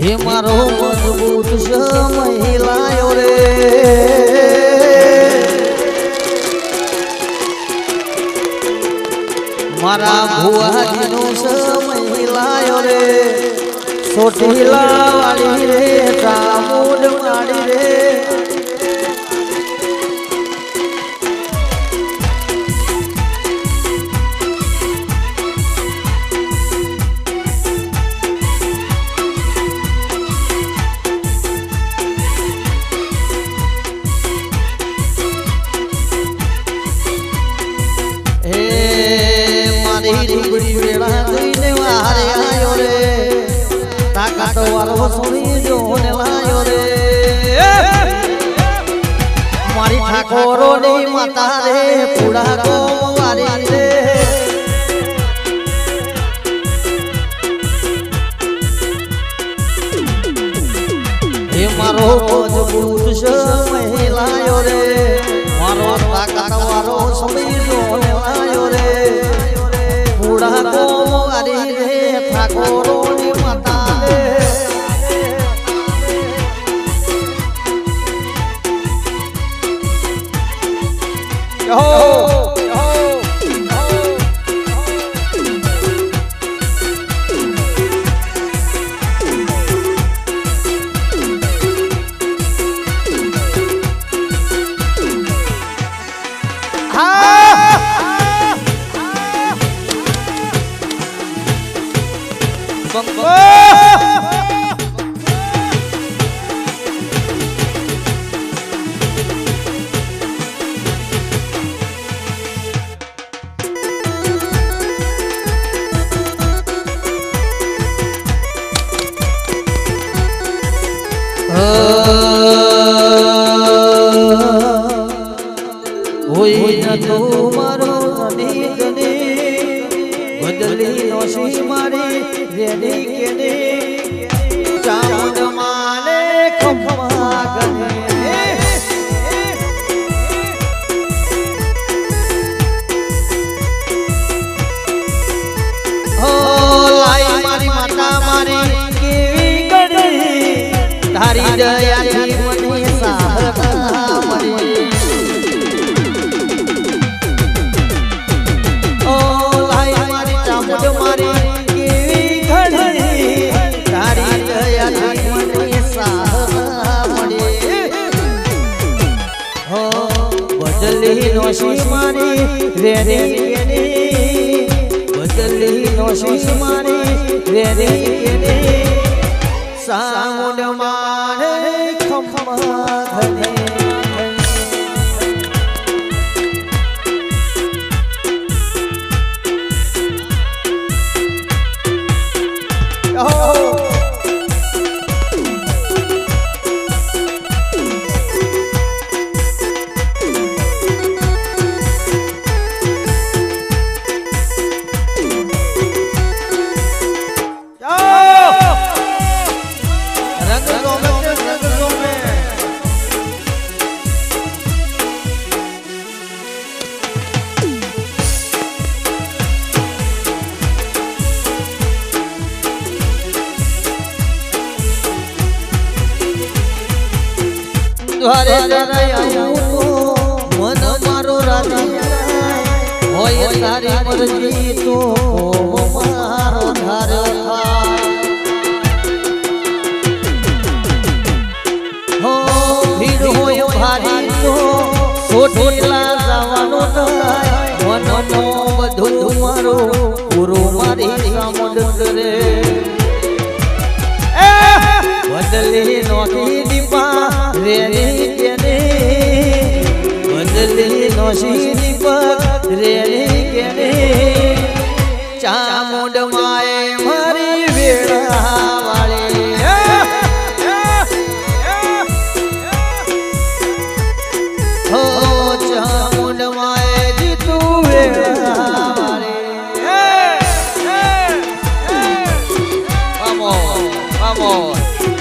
હે મારો મજબૂત સમય લાયો રે મારા ભુવાજીનો સમય લાયો રે સોટીલા વાળી રે ચામુંડ માડી રે મારી ઠાકોરો ની માતા રે પૂડા ગોવારી રે હે મારો મજબૂત સમય લાયો રે મારો તાકાત વાળો સમય જોને લાયો રે પૂડા ગોવારી રે ઠાકોરો ની માતા રે મારો અનેકને બદલી નોશી મારી રેડી કેને ચામુંડ માને ખમા ગને ઓ લાઈ મારી માતા મારી કેવી ગડી તારી દયાથી મને સાહતા મળી બદલી નોશી મારી રેડી કેને બદલી નોશી મારી રેડી કેને સામુંડ માને ખમા ધને દ્વારે દરાયું મન મારો રાધી હોય તારી મરજી તો મારો ધાર હો ભીડ હોય ભારી તો સોટીલા જવાનો થાય મનનો બધું મારો પૂરો મારી સામુંડ રે બદલી નોખી દીપા રેડી કેને બદલી નોશી દીપક રેડી કેને ચામુંડ માએ મારી વેળા વાળી હો ચામુંડ માએ જીતું વેળા વાળી Vamos